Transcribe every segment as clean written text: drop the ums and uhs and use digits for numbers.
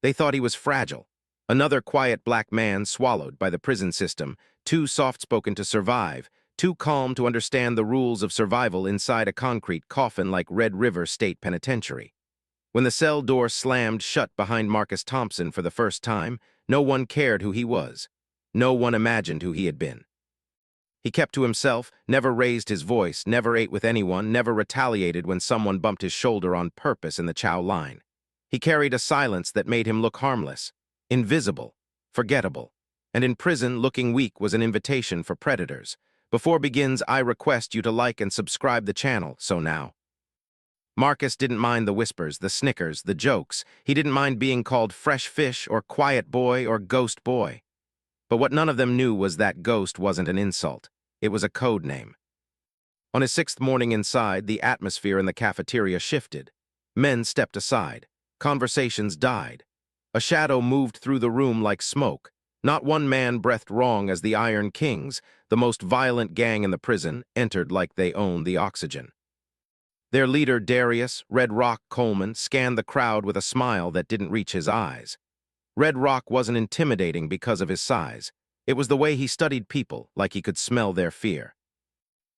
They thought he was fragile. Another quiet black man swallowed by the prison system, too soft-spoken to survive, too calm to understand the rules of survival inside a concrete coffin like Red River State Penitentiary. When the cell door slammed shut behind Marcus Thompson for the first time, no one cared who he was. No one imagined who he had been. He kept to himself, never raised his voice, never ate with anyone, never retaliated when someone bumped his shoulder on purpose in the chow line. He carried a silence that made him look harmless, invisible, forgettable. And in prison, looking weak was an invitation for predators. Before begins, I request you to like and subscribe the channel, so now. Marcus didn't mind the whispers, the snickers, the jokes. He didn't mind being called fresh fish or quiet boy or ghost boy. But what none of them knew was that ghost wasn't an insult. It was a code name. On his sixth morning inside, the atmosphere in the cafeteria shifted. Men stepped aside. Conversations died. A shadow moved through the room like smoke. Not one man breathed wrong as the Iron Kings, the most violent gang in the prison, entered like they owned the oxygen. Their leader, Darius, Red Rock Coleman, scanned the crowd with a smile that didn't reach his eyes. Red Rock wasn't intimidating because of his size. It was the way he studied people, like he could smell their fear.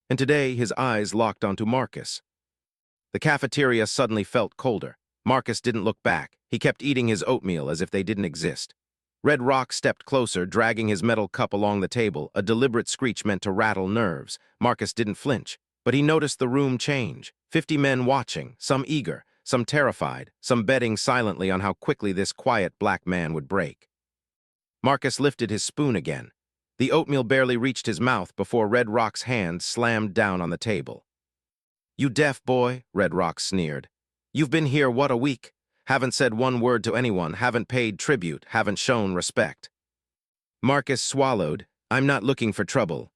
And today, his eyes locked onto Marcus. The cafeteria suddenly felt colder. Marcus didn't look back. He kept eating his oatmeal as if they didn't exist. Red Rock stepped closer, dragging his metal cup along the table, a deliberate screech meant to rattle nerves. Marcus didn't flinch, but he noticed the room change. 50 men watching, some eager, some terrified, some betting silently on how quickly this quiet black man would break. Marcus lifted his spoon again. The oatmeal barely reached his mouth before Red Rock's hand slammed down on the table. "You deaf boy," Red Rock sneered. "You've been here, what, a week? Haven't said one word to anyone, haven't paid tribute, haven't shown respect." Marcus swallowed. "I'm not looking for trouble."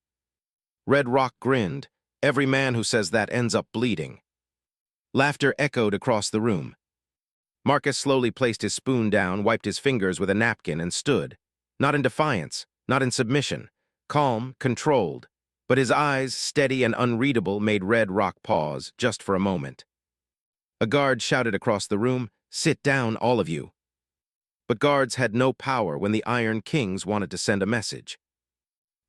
Red Rock grinned. "Every man who says that ends up bleeding." Laughter echoed across the room. Marcus slowly placed his spoon down, wiped his fingers with a napkin, and stood. Not in defiance, not in submission. Calm, controlled. But his eyes, steady and unreadable, made Red Rock pause, just for a moment. A guard shouted across the room, "Sit down, all of you." But guards had no power when the Iron Kings wanted to send a message.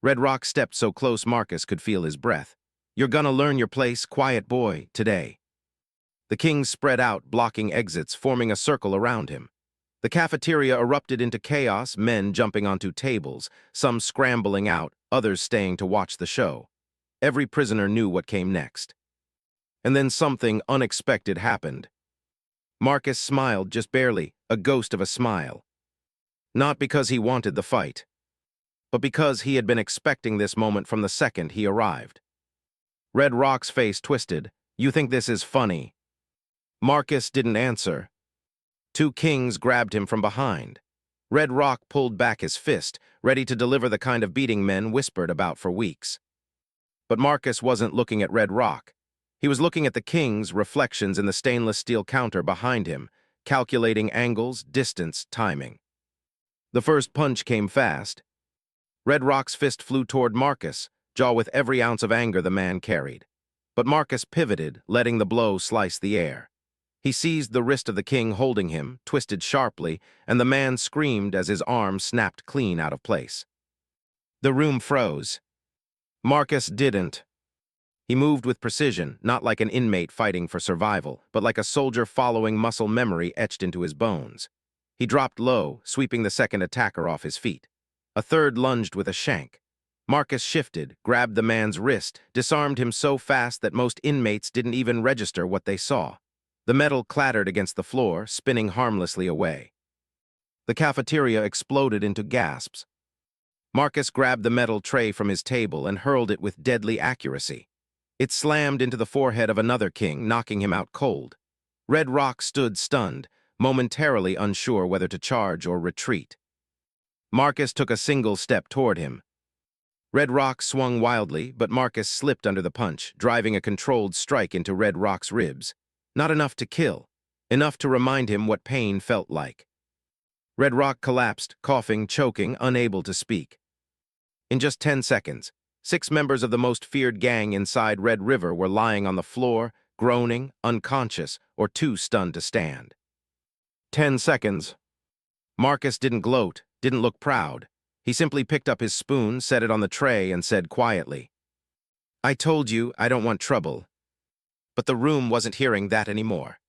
Red Rock stepped so close Marcus could feel his breath. "You're gonna learn your place, quiet boy, today." The Kings spread out, blocking exits, forming a circle around him. The cafeteria erupted into chaos, men jumping onto tables, some scrambling out, others staying to watch the show. Every prisoner knew what came next. And then something unexpected happened. Marcus smiled just barely, a ghost of a smile. Not because he wanted the fight, but because he had been expecting this moment from the second he arrived. Red Rock's face twisted. "You think this is funny?" Marcus didn't answer. Two Kings grabbed him from behind. Red Rock pulled back his fist, ready to deliver the kind of beating men whispered about for weeks. But Marcus wasn't looking at Red Rock. He was looking at the King's reflections in the stainless steel counter behind him, calculating angles, distance, timing. The first punch came fast. Red Rock's fist flew toward Marcus, jaw with every ounce of anger the man carried. But Marcus pivoted, letting the blow slice the air. He seized the wrist of the King holding him, twisted sharply, and the man screamed as his arm snapped clean out of place. The room froze. Marcus didn't. He moved with precision, not like an inmate fighting for survival, but like a soldier following muscle memory etched into his bones. He dropped low, sweeping the second attacker off his feet. A third lunged with a shank. Marcus shifted, grabbed the man's wrist, disarmed him so fast that most inmates didn't even register what they saw. The metal clattered against the floor, spinning harmlessly away. The cafeteria exploded into gasps. Marcus grabbed the metal tray from his table and hurled it with deadly accuracy. It slammed into the forehead of another King, knocking him out cold. Red Rock stood stunned, momentarily unsure whether to charge or retreat. Marcus took a single step toward him. Red Rock swung wildly, but Marcus slipped under the punch, driving a controlled strike into Red Rock's ribs. Not enough to kill, enough to remind him what pain felt like. Red Rock collapsed, coughing, choking, unable to speak. In just 10 seconds, 6 members of the most feared gang inside Red River were lying on the floor, groaning, unconscious, or too stunned to stand. 10 seconds. Marcus didn't gloat, didn't look proud. He simply picked up his spoon, set it on the tray, and said quietly, "I told you I don't want trouble." But the room wasn't hearing that anymore.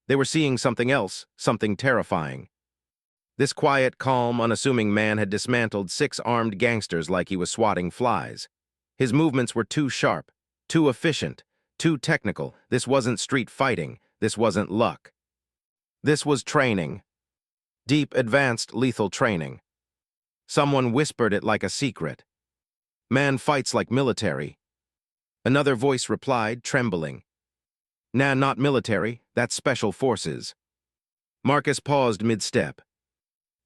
They were seeing something else, something terrifying. This quiet, calm, unassuming man had dismantled 6 armed gangsters like he was swatting flies. His movements were too sharp, too efficient, too technical. This wasn't street fighting. This wasn't luck. This was training. Deep, advanced, lethal training. Someone whispered it like a secret. "Man fights like military." Another voice replied, trembling. "Nah, not military. That's special forces." Marcus paused mid-step.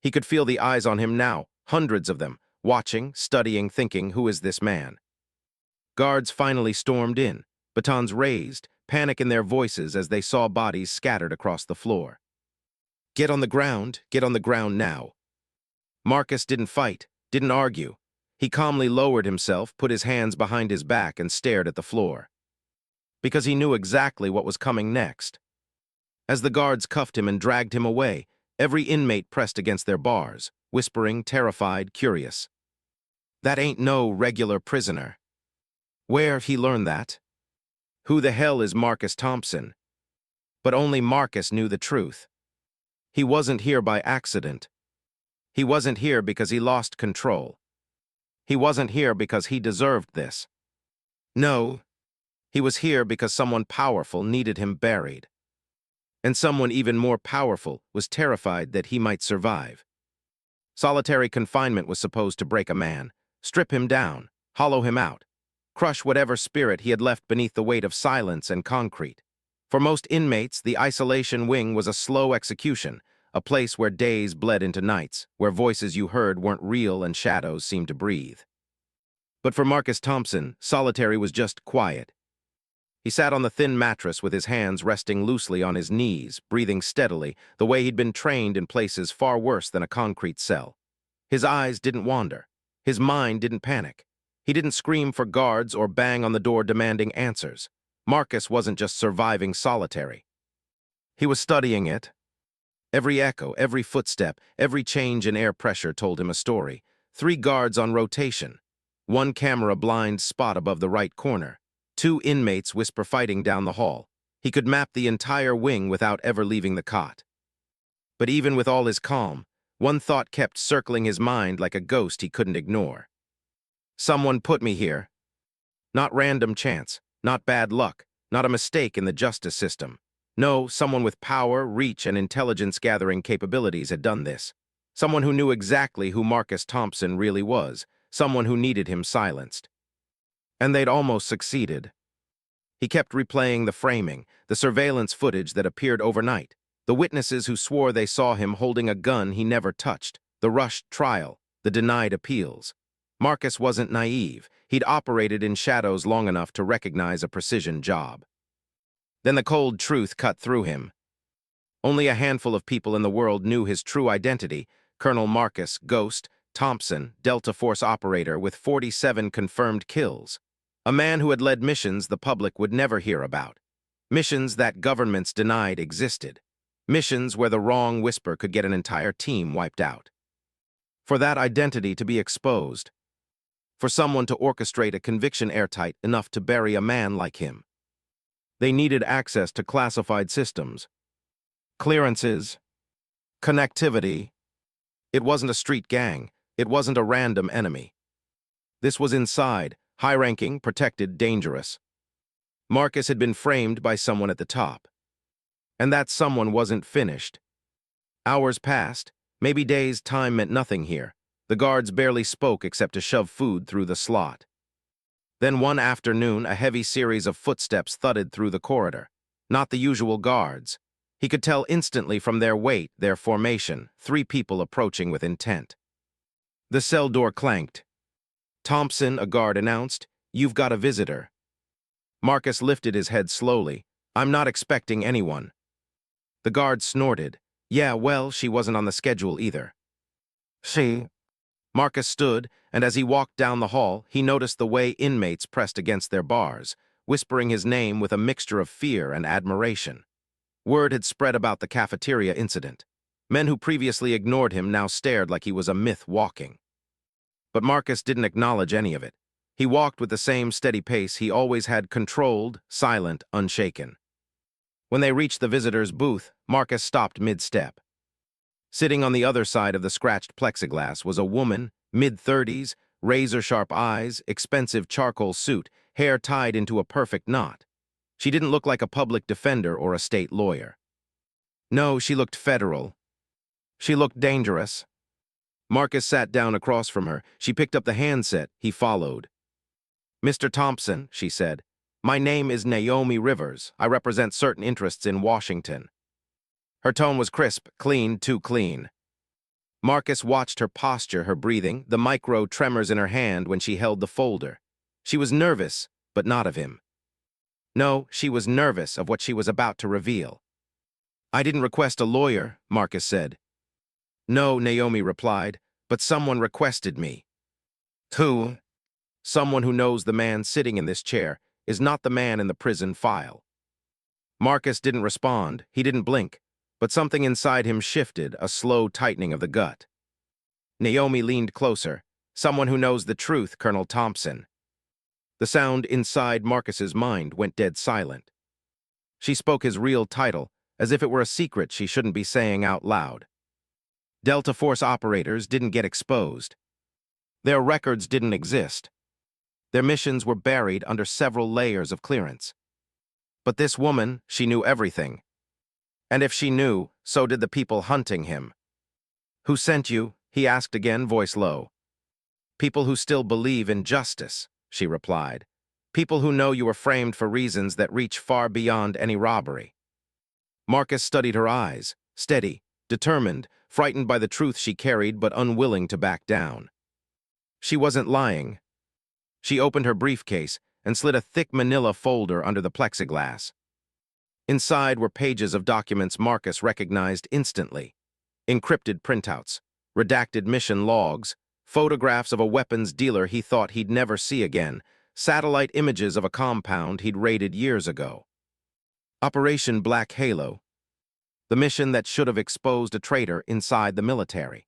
He could feel the eyes on him now, hundreds of them, watching, studying, thinking, who is this man? Guards finally stormed in, batons raised, panic in their voices as they saw bodies scattered across the floor. Get on the ground now." Marcus didn't fight, didn't argue. He calmly lowered himself, put his hands behind his back, and stared at the floor. Because he knew exactly what was coming next. As the guards cuffed him and dragged him away, every inmate pressed against their bars, whispering, terrified, curious. "That ain't no regular prisoner." Where he learned that? Who the hell is Marcus Thompson? But only Marcus knew the truth. He wasn't here by accident. He wasn't here because he lost control. He wasn't here because he deserved this. No, he was here because someone powerful needed him buried. And someone even more powerful was terrified that he might survive. Solitary confinement was supposed to break a man, strip him down, hollow him out, crush whatever spirit he had left beneath the weight of silence and concrete. For most inmates, the isolation wing was a slow execution, a place where days bled into nights, where voices you heard weren't real and shadows seemed to breathe. But for Marcus Thompson, solitary was just quiet. He sat on the thin mattress with his hands resting loosely on his knees, breathing steadily, the way he'd been trained in places far worse than a concrete cell. His eyes didn't wander. His mind didn't panic. He didn't scream for guards or bang on the door demanding answers. Marcus wasn't just surviving solitary. He was studying it. Every echo, every footstep, every change in air pressure told him a story. 3 guards on rotation. 1 camera blind spot above the right corner. 2 inmates whisper fighting down the hall. He could map the entire wing without ever leaving the cot. But even with all his calm, one thought kept circling his mind like a ghost he couldn't ignore. Someone put me here. Not random chance, not bad luck, not a mistake in the justice system. No, someone with power, reach, and intelligence-gathering capabilities had done this. Someone who knew exactly who Marcus Thompson really was. Someone who needed him silenced. And they'd almost succeeded. He kept replaying the framing, the surveillance footage that appeared overnight, the witnesses who swore they saw him holding a gun he never touched, the rushed trial, the denied appeals. Marcus wasn't naive. He'd operated in shadows long enough to recognize a precision job. Then the cold truth cut through him. Only a handful of people in the world knew his true identity: Colonel Marcus Ghost Thompson, Delta Force operator with 47 confirmed kills. A man who had led missions the public would never hear about. Missions that governments denied existed. Missions where the wrong whisper could get an entire team wiped out. For that identity to be exposed. For someone to orchestrate a conviction airtight enough to bury a man like him. They needed access to classified systems. Clearances. Connectivity. It wasn't a street gang. It wasn't a random enemy. This was inside, high-ranking, protected, dangerous. Marcus had been framed by someone at the top. And that someone wasn't finished. Hours passed, maybe days. Time meant nothing here. The guards barely spoke except to shove food through the slot. Then one afternoon, a heavy series of footsteps thudded through the corridor. Not the usual guards. He could tell instantly from their weight, their formation, 3 people approaching with intent. The cell door clanked. "Thompson," a guard announced, "you've got a visitor." Marcus lifted his head slowly. "I'm not expecting anyone." The guard snorted. "Yeah, well, she wasn't on the schedule either." "She?" Marcus stood, and as he walked down the hall, he noticed the way inmates pressed against their bars, whispering his name with a mixture of fear and admiration. Word had spread about the cafeteria incident. Men who previously ignored him now stared like he was a myth walking. But Marcus didn't acknowledge any of it. He walked with the same steady pace he always had, controlled, silent, unshaken. When they reached the visitor's booth, Marcus stopped mid-step. Sitting on the other side of the scratched plexiglass was a woman, mid-30s, razor-sharp eyes, expensive charcoal suit, hair tied into a perfect knot. She didn't look like a public defender or a state lawyer. No, she looked federal. She looked dangerous. Marcus sat down across from her. She picked up the handset. He followed. "Mr. Thompson," she said, "my name is Naomi Rivers. I represent certain interests in Washington." Her tone was crisp, clean, too clean. Marcus watched her posture, her breathing, the micro tremors in her hand when she held the folder. She was nervous, but not of him. No, she was nervous of what she was about to reveal. "I didn't request a lawyer," Marcus said. "No," Naomi replied, "but someone requested me." "Who?" "Someone who knows the man sitting in this chair is not the man in the prison file." Marcus didn't respond. He didn't blink, but something inside him shifted, a slow tightening of the gut. Naomi leaned closer. "Someone who knows the truth, Colonel Thompson." The sound inside Marcus's mind went dead silent. She spoke his real title, as if it were a secret she shouldn't be saying out loud. Delta Force operators didn't get exposed. Their records didn't exist. Their missions were buried under several layers of clearance. But this woman, she knew everything. And if she knew, so did the people hunting him. "Who sent you?" he asked again, voice low. "People who still believe in justice," she replied. "People who know you were framed for reasons that reach far beyond any robbery." Marcus studied her eyes, steady, determined, frightened by the truth she carried but unwilling to back down. She wasn't lying. She opened her briefcase and slid a thick manila folder under the plexiglass. Inside were pages of documents Marcus recognized instantly. Encrypted printouts, redacted mission logs, photographs of a weapons dealer he thought he'd never see again, satellite images of a compound he'd raided years ago. Operation Black Halo, the mission that should have exposed a traitor inside the military.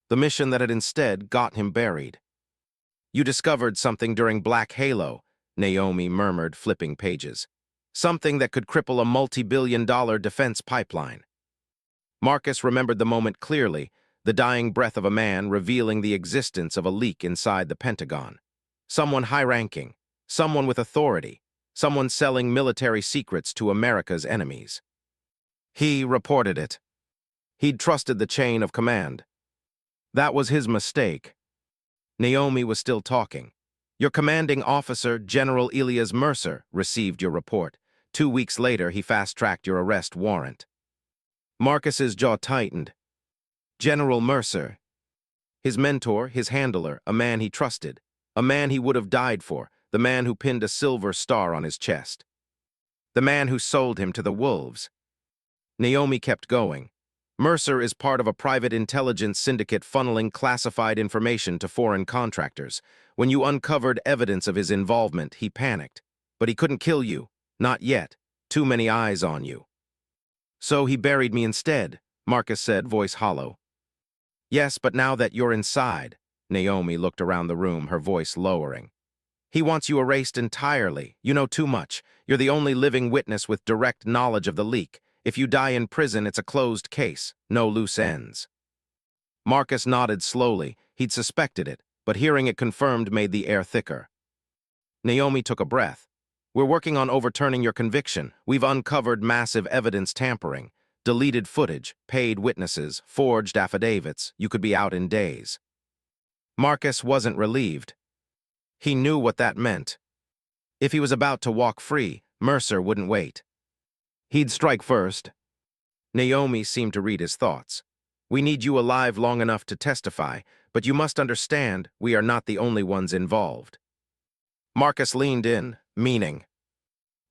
The mission that had instead got him buried. "You discovered something during Black Halo," Naomi murmured, flipping pages. "Something that could cripple a multi-billion-dollar defense pipeline." Marcus remembered the moment clearly, the dying breath of a man revealing the existence of a leak inside the Pentagon. Someone high-ranking, someone with authority, someone selling military secrets to America's enemies. He reported it. He'd trusted the chain of command. That was his mistake. Naomi was still talking. "Your commanding officer, General Elias Mercer, received your report. 2 weeks later, he fast-tracked your arrest warrant." Marcus's jaw tightened. General Mercer. His mentor, his handler, a man he trusted, a man he would have died for, the man who pinned a silver star on his chest. The man who sold him to the wolves. Naomi kept going. "Mercer is part of a private intelligence syndicate funneling classified information to foreign contractors. When you uncovered evidence of his involvement, he panicked. But he couldn't kill you. Not yet. Too many eyes on you. So he buried me instead," Marcus said, voice hollow. "Yes, but now that you're inside," Naomi looked around the room, her voice lowering. "He wants you erased entirely. You know too much. You're the only living witness with direct knowledge of the leak. If you die in prison, it's a closed case. No loose ends." Marcus nodded slowly. He'd suspected it, but hearing it confirmed made the air thicker. Naomi took a breath. "We're working on overturning your conviction. We've uncovered massive evidence tampering, deleted footage, paid witnesses, forged affidavits. You could be out in days." Marcus wasn't relieved. He knew what that meant. If he was about to walk free, Mercer wouldn't wait. He'd strike first. Naomi seemed to read his thoughts. "We need you alive long enough to testify, but you must understand we are not the only ones involved." Marcus leaned in, "Meaning?"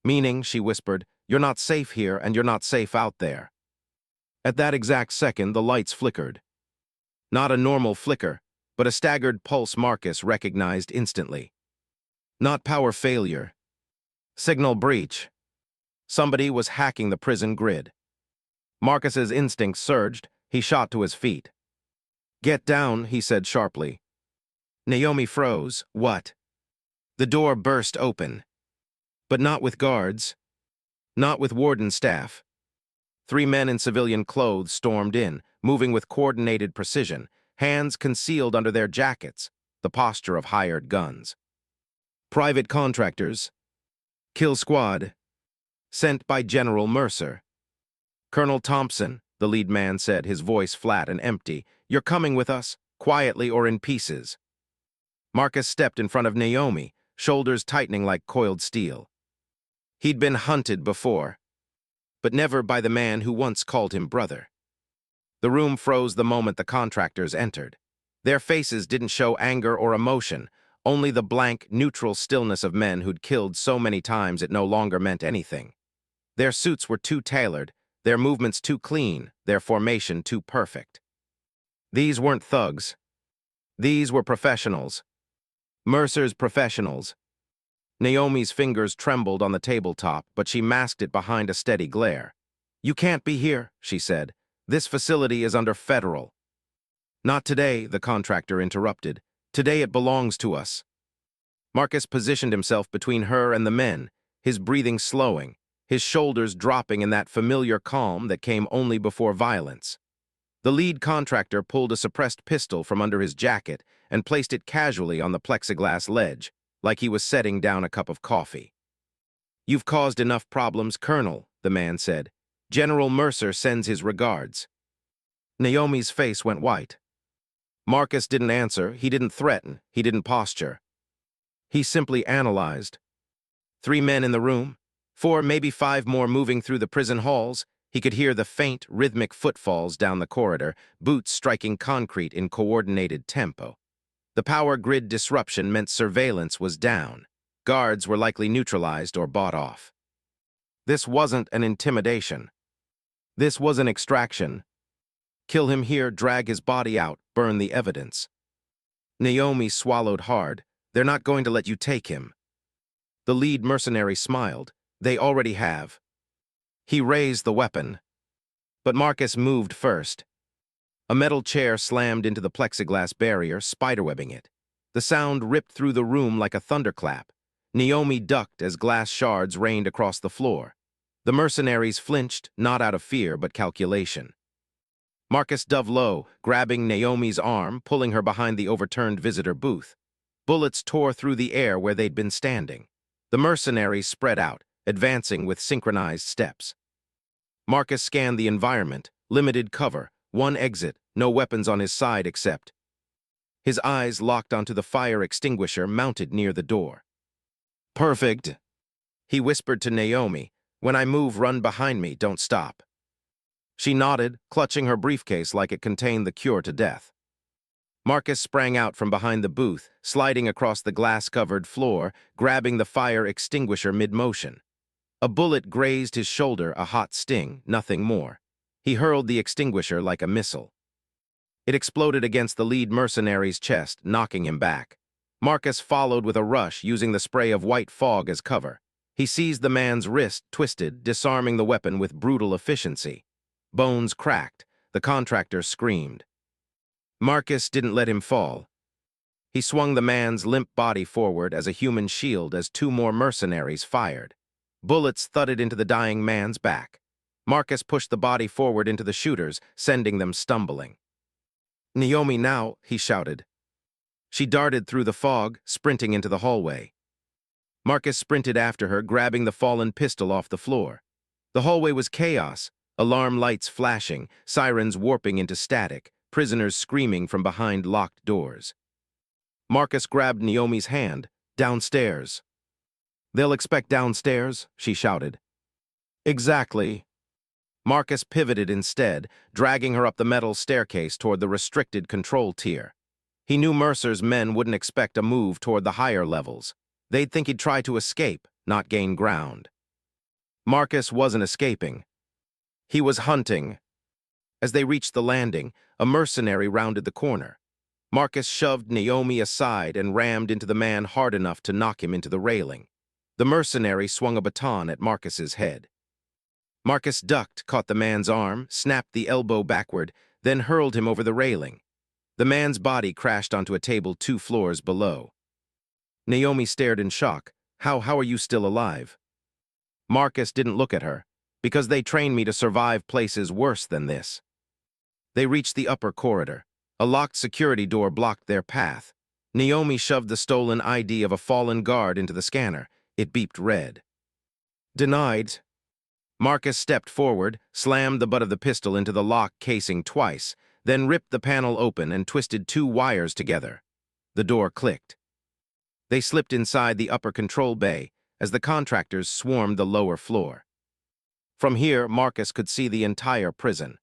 "Meaning," she whispered, "you're not safe here and you're not safe out there." At that exact second, the lights flickered. Not a normal flicker, but a staggered pulse Marcus recognized instantly. Not power failure. Signal breach. Somebody was hacking the prison grid. Marcus's instincts surged, He shot to his feet. "Get down," he said sharply. Naomi froze. What? The door burst open. But not with guards. Not with warden staff. 3 men in civilian clothes stormed in, moving with coordinated precision, hands concealed under their jackets, the posture of hired guns. Private contractors. Kill squad. Sent by General Mercer. "Colonel Thompson," the lead man said, his voice flat and empty, "you're coming with us, quietly or in pieces." Marcus stepped in front of Naomi, shoulders tightening like coiled steel. He'd been hunted before, but never by the man who once called him brother. The room froze the moment the contractors entered. Their faces didn't show anger or emotion, only the blank, neutral stillness of men who'd killed so many times it no longer meant anything. Their suits were too tailored, their movements too clean, their formation too perfect. These weren't thugs. These were professionals. Mercer's professionals. Naomi's fingers trembled on the tabletop, but she masked it behind a steady glare. "You can't be here," she said. "This facility is under federal." "Not today," the contractor interrupted. "Today it belongs to us." Marcus positioned himself between her and the men, his breathing slowing, his shoulders dropping in that familiar calm that came only before violence. The lead contractor pulled a suppressed pistol from under his jacket and placed it casually on the plexiglass ledge, like he was setting down a cup of coffee. "You've caused enough problems, Colonel," the man said. "General Mercer sends his regards." Naomi's face went white. Marcus didn't answer, he didn't threaten, he didn't posture. He simply analyzed. 3 men in the room, 4, maybe 5 more moving through the prison halls. He could hear the faint, rhythmic footfalls down the corridor, boots striking concrete in coordinated tempo. The power grid disruption meant surveillance was down. Guards were likely neutralized or bought off. This wasn't an intimidation. This was an extraction. Kill him here, drag his body out, burn the evidence. Naomi swallowed hard. "They're not going to let you take him." The lead mercenary smiled. "They already have." He raised the weapon. But Marcus moved first. A metal chair slammed into the plexiglass barrier, spiderwebbing it. The sound ripped through the room like a thunderclap. Naomi ducked as glass shards rained across the floor. The mercenaries flinched, not out of fear, but calculation. Marcus dove low, grabbing Naomi's arm, pulling her behind the overturned visitor booth. Bullets tore through the air where they'd been standing. The mercenaries spread out, advancing with synchronized steps. Marcus scanned the environment, limited cover, 1 exit, no weapons on his side except. His eyes locked onto the fire extinguisher mounted near the door. "Perfect," he whispered to Naomi. "When I move, run behind me, don't stop." She nodded, clutching her briefcase like it contained the cure to death. Marcus sprang out from behind the booth, sliding across the glass-covered floor, grabbing the fire extinguisher mid-motion. A bullet grazed his shoulder, a hot sting, nothing more. He hurled the extinguisher like a missile. It exploded against the lead mercenary's chest, knocking him back. Marcus followed with a rush, using the spray of white fog as cover. He seized the man's wrist, twisted, disarming the weapon with brutal efficiency. Bones cracked. The contractor screamed. Marcus didn't let him fall. He swung the man's limp body forward as a human shield as 2 more mercenaries fired. Bullets thudded into the dying man's back. Marcus pushed the body forward into the shooters, sending them stumbling. "Naomi now," he shouted. She darted through the fog, sprinting into the hallway. Marcus sprinted after her, grabbing the fallen pistol off the floor. The hallway was chaos, alarm lights flashing, sirens warping into static, prisoners screaming from behind locked doors. Marcus grabbed Naomi's hand. "Downstairs." "They'll expect downstairs," she shouted. "Exactly." Marcus pivoted instead, dragging her up the metal staircase toward the restricted control tier. He knew Mercer's men wouldn't expect a move toward the higher levels. They'd think he'd try to escape, not gain ground. Marcus wasn't escaping. He was hunting. As they reached the landing, a mercenary rounded the corner. Marcus shoved Naomi aside and rammed into the man hard enough to knock him into the railing. The mercenary swung a baton at Marcus's head. Marcus ducked, caught the man's arm, snapped the elbow backward, then hurled him over the railing. The man's body crashed onto a table 2 floors below. Naomi stared in shock. How are you still alive? Marcus didn't look at her, because they trained me to survive places worse than this. They reached the upper corridor. A locked security door blocked their path. Naomi shoved the stolen ID of a fallen guard into the scanner. It beeped red. Denied. Marcus stepped forward, slammed the butt of the pistol into the lock casing twice, then ripped the panel open and twisted 2 wires together. The door clicked. They slipped inside the upper control bay as the contractors swarmed the lower floor. From here, Marcus could see the entire prison.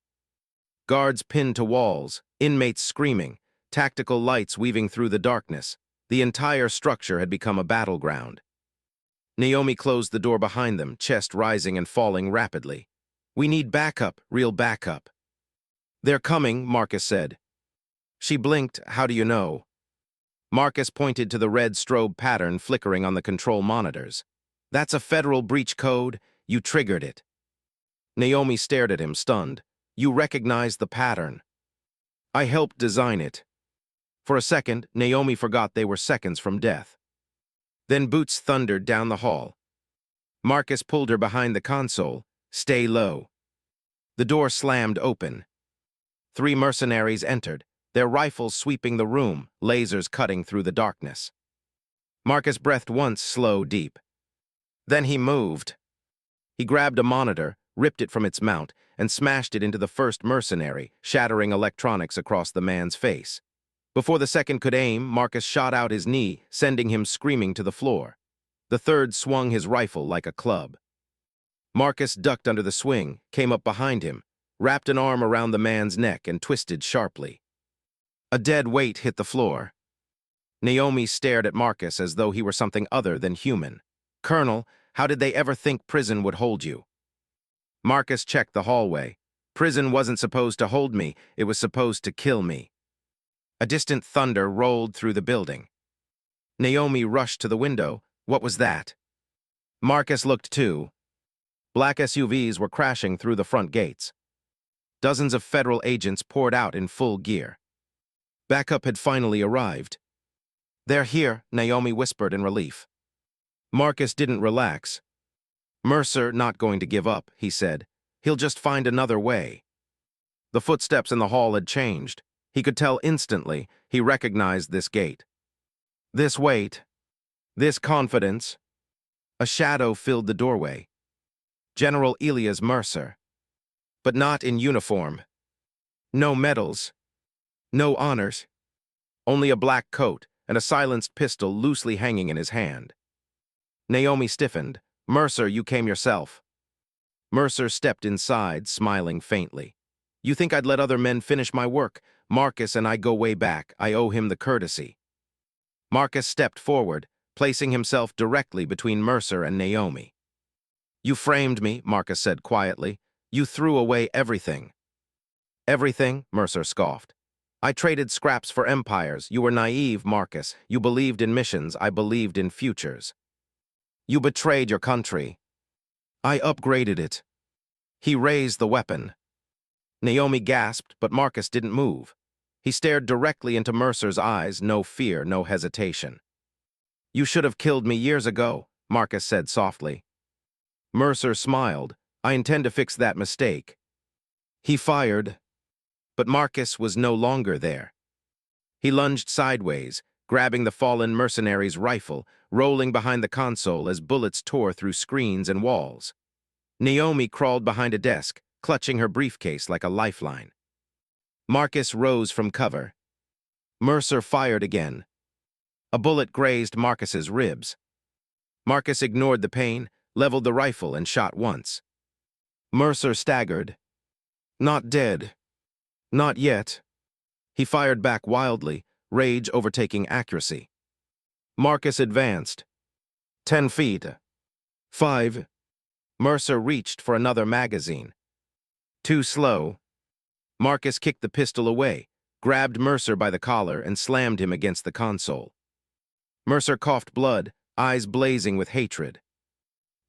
Guards pinned to walls, inmates screaming, tactical lights weaving through the darkness. The entire structure had become a battleground. Naomi closed the door behind them, chest rising and falling rapidly. We need backup, real backup. They're coming, Marcus said. She blinked. How do you know? Marcus pointed to the red strobe pattern flickering on the control monitors. That's a federal breach code. You triggered it. Naomi stared at him, stunned. You recognized the pattern. I helped design it. For a second, Naomi forgot they were seconds from death. Then boots thundered down the hall. Marcus pulled her behind the console. Stay low. The door slammed open. 3 mercenaries entered, their rifles sweeping the room, lasers cutting through the darkness. Marcus breathed once, slow, deep. Then he moved. He grabbed a monitor, ripped it from its mount, and smashed it into the first mercenary, shattering electronics across the man's face. Before the second could aim, Marcus shot out his knee, sending him screaming to the floor. The third swung his rifle like a club. Marcus ducked under the swing, came up behind him, wrapped an arm around the man's neck and twisted sharply. A dead weight hit the floor. Naomi stared at Marcus as though he were something other than human. Colonel, how did they ever think prison would hold you? Marcus checked the hallway. Prison wasn't supposed to hold me, it was supposed to kill me. A distant thunder rolled through the building. Naomi rushed to the window. What was that? Marcus looked too. Black SUVs were crashing through the front gates. Dozens of federal agents poured out in full gear. Backup had finally arrived. They're here, Naomi whispered in relief. Marcus didn't relax. Mercer not going to give up, he said. He'll just find another way. The footsteps in the hall had changed. He could tell instantly. He recognized this gait. This weight. This confidence. A shadow filled the doorway. General Elias Mercer. But not in uniform. No medals. No honors. Only a black coat and a silenced pistol loosely hanging in his hand. Naomi stiffened. Mercer, you came yourself. Mercer stepped inside, smiling faintly. You think I'd let other men finish my work? Marcus and I go way back. I owe him the courtesy. Marcus stepped forward, placing himself directly between Mercer and Naomi. You framed me, Marcus said quietly. You threw away everything. Everything? Mercer scoffed. I traded scraps for empires. You were naive, Marcus. You believed in missions. I believed in futures. You betrayed your country. I upgraded it. He raised the weapon. Naomi gasped, but Marcus didn't move. He stared directly into Mercer's eyes, no fear, no hesitation. You should have killed me years ago, Marcus said softly. Mercer smiled. I intend to fix that mistake. He fired, but Marcus was no longer there. He lunged sideways, grabbing the fallen mercenary's rifle, rolling behind the console as bullets tore through screens and walls. Naomi crawled behind a desk, clutching her briefcase like a lifeline. Marcus rose from cover. Mercer fired again. A bullet grazed Marcus's ribs. Marcus ignored the pain, leveled the rifle, and shot once. Mercer staggered. Not dead. Not yet. He fired back wildly, rage overtaking accuracy. Marcus advanced. 10 feet. 5. Mercer reached for another magazine. Too slow. Marcus kicked the pistol away, grabbed Mercer by the collar, and slammed him against the console. Mercer coughed blood, eyes blazing with hatred.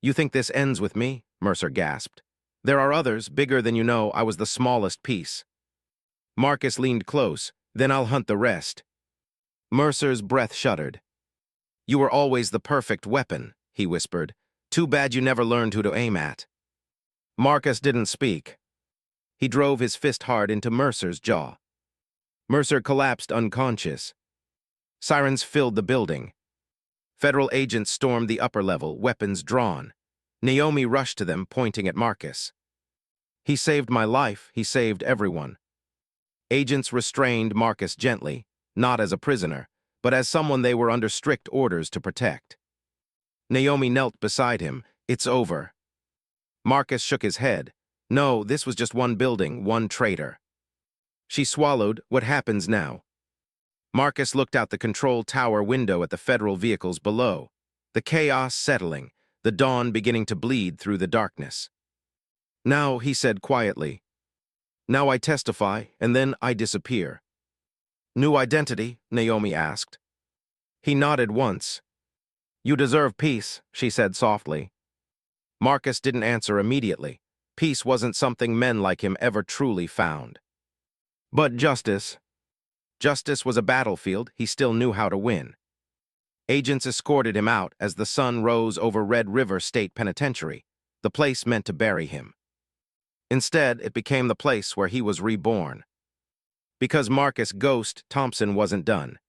You think this ends with me? Mercer gasped. There are others, bigger than you know. I was the smallest piece. Marcus leaned close. Then I'll hunt the rest. Mercer's breath shuddered. You were always the perfect weapon, he whispered. Too bad you never learned who to aim at. Marcus didn't speak. He drove his fist hard into Mercer's jaw. Mercer collapsed unconscious. Sirens filled the building. Federal agents stormed the upper level, weapons drawn. Naomi rushed to them, pointing at Marcus. He saved my life, he saved everyone. Agents restrained Marcus gently, not as a prisoner, but as someone they were under strict orders to protect. Naomi knelt beside him. It's over. Marcus shook his head. No, this was just one building, one traitor. She swallowed. What happens now? Marcus looked out the control tower window at the federal vehicles below. The chaos settling, the dawn beginning to bleed through the darkness. Now, he said quietly. Now I testify, and then I disappear. New identity? Naomi asked. He nodded once. You deserve peace, she said softly. Marcus didn't answer immediately. Peace wasn't something men like him ever truly found. But justice. Justice was a battlefield he still knew how to win. Agents escorted him out as the sun rose over Red River State Penitentiary, the place meant to bury him. Instead, it became the place where he was reborn. Because Marcus Ghost Thompson wasn't done.